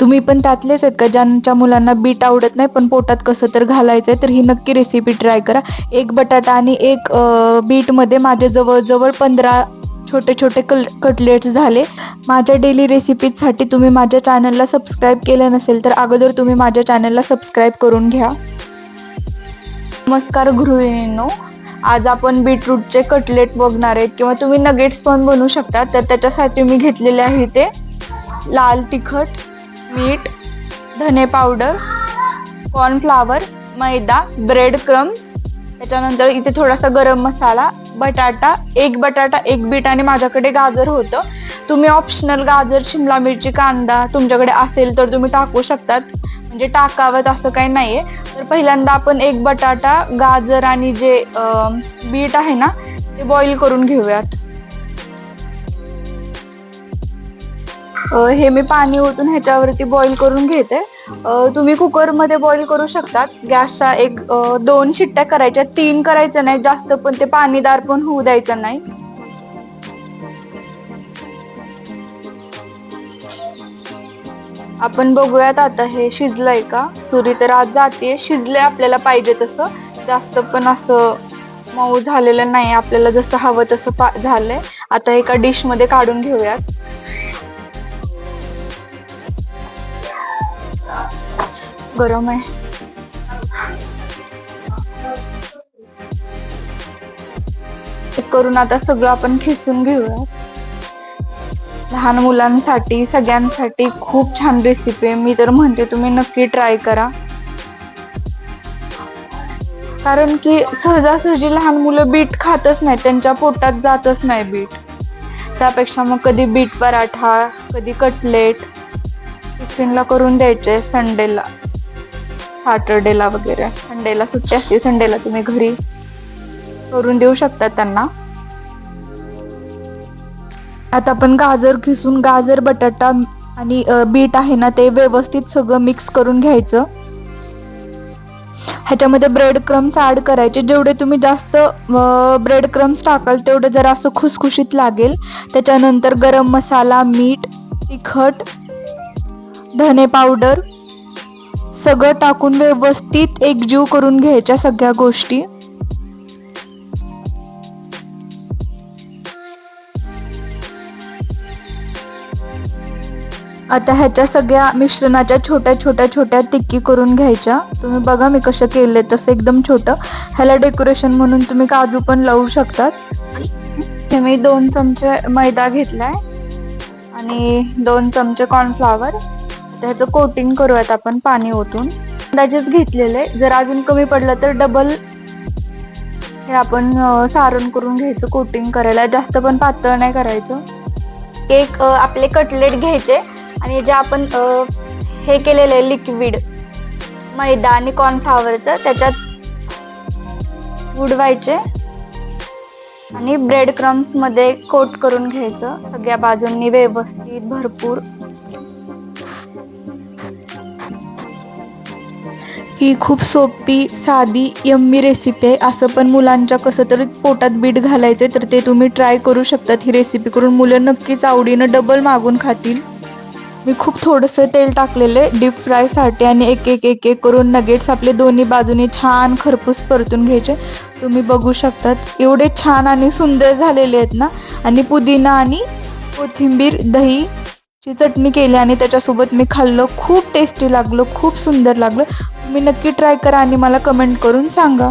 तुम्ही पण त्यातलेच आहेत का ज्यांच्या मुलांना बीट आवडत नाही पण पोटात कसं तर घालायचंय, तर ही नक्की रेसिपी ट्राय करा. एक बटाटा आणि एक बीटमध्ये माझे जवळजवळ 15 छोटे छोटे कटलेट्स झाले. माझ्या डेली रेसिपीजसाठी तुम्ही माझ्या चॅनलला सबस्क्राईब केलं नसेल तर अगोदर तुम्ही माझ्या चॅनलला सबस्क्राईब करून घ्या. नमस्कार गृहिणींनो, आज आपण बीटरूटचे कटलेट बघणार आहेत किंवा तुम्ही नगेट्स पण बनवू शकता. तर त्याच्यासाठी मी घेतलेले आहे ते लाल तिखट, मीठ, धने पावडर, कॉर्नफ्लावर, मैदा, ब्रेड क्रम्स, त्याच्यानंतर इथे थोडासा गरम मसाला, बटाटा, एक बीट आणि माझ्याकडे गाजर होतं. तुम्ही ऑप्शनल गाजर, शिमला मिरची, कांदा तुमच्याकडे असेल तर तुम्ही टाकू शकतात, म्हणजे टाकावं असं काही नाहीये. तर पहिल्यांदा आपण एक बटाटा, गाजर आणि जे बीट आहे ना ते बॉईल करून घेऊयात. हे मी पाणी ओतून ह्याच्यावरती बॉईल करून घेते. तुम्ही कुकरमध्ये बॉईल करू शकतात. गॅसचा 2 शिट्ट्या करायच्या, 3 करायचं नाही जास्त, पण ते पाणीदार पण होऊ द्यायचं नाही. आपण बघूयात आता हे शिजलंय का. सुरी तर आज जाते, शिजले आपल्याला पाहिजे तसं, जास्त पण असं मऊ झालेलं नाही, आपल्याला जसं हवं तसं झालंय. आता एका डिश मध्ये काढून घेऊयात. गरम आहे. करून आता सगळं आपण खिसून घेऊयात. लहान मुलांसाठी सगळ्यांसाठी खूप छान रेसिपी आहे. मी तर म्हणते तुम्ही नक्की ट्राय करा, कारण की सहजासहजी लहान मुलं बीट खातच नाही, त्यांच्या पोटात जातच नाही बीट. त्यापेक्षा मग कधी बीट पराठा, कधी कटलेट टिफिनला करून द्यायचे. संडेला, सॅटर्डेला वगैरे, संडेला सुट्टी असते, संडेला तुम्ही घरी करून देऊ शकता त्यांना. आता आपण गाजर खिसून, गाजर, बटाटा आणि बीट आहे ना ते व्यवस्थित सगळं मिक्स करून घ्यायचं. ह्याच्यामध्ये ब्रेड क्रम्स ऍड करायचे. जेवढे तुम्ही जास्त ब्रेड क्रम्स टाकाल तेवढं जरा असं खुसखुशीत लागेल. त्याच्यानंतर गरम मसाला, मीठ, तिखट, धने पावडर सगळं टाकून व्यवस्थित एकजीव करून घ्यायच्या सगळ्या गोष्टी. आता ह्याच्या सगळ्या मिश्रणाच्या छोट्या छोट्या छोट्या टिक्की करून घ्यायच्या. तुम्ही बघा मी कसं केलंय तसं एकदम छोटं. ह्याला डेकोरेशन म्हणून तुम्ही काजू पण लावू शकतात. हे मी 2 चमचे मैदा घेतलाय आणि 2 चमचे कॉर्नफ्लावर. त्याचं कोटिंग करूयात आपण पाणी ओतून. अंदाजेच घेतलेले, जर अजून कमी पडलं तर डबल हे आपण सारण करून घ्यायचं कोटिंग करायला. जास्त पण पातळ नाही करायचं. आपले कटलेट घ्यायचे आणि जे आपण हे केलेलं लिक्विड मैदा आणि कॉर्नफ्लावरचं त्याच्यात बुडवायचे आणि ब्रेड क्रम्स मध्ये कोट करून घ्यायचं सगळ्या बाजूंनी व्यवस्थित भरपूर. ही खूप सोपी, साधी, यम्मी रेसिपी आहे. असं पण मुलांच्या कसं तरी पोटात बीट घालायचे, तर ते तुम्ही ट्राय करू शकतात. ही रेसिपी करून मुलं नक्कीच आवडीनं डबल मागून खातील. मी खूप थोडंसं तेल टाकलेले डीप फ्रायसाठी आणि एक एक करून नगेट्स आपले दोन्ही बाजूनी छान खरपूस परतून घ्यायचे. तुम्ही बघू शकतात एवढे छान आणि सुंदर झालेले आहेत ना. आणि पुदिना आणि कोथिंबीर, दहीची चटणी केली आणि त्याच्यासोबत मी खाल्लं. खूप टेस्टी लागलं, खूप सुंदर लागलं. तुम्ही नक्की ट्राय करा आणि मला कमेंट करून सांगा.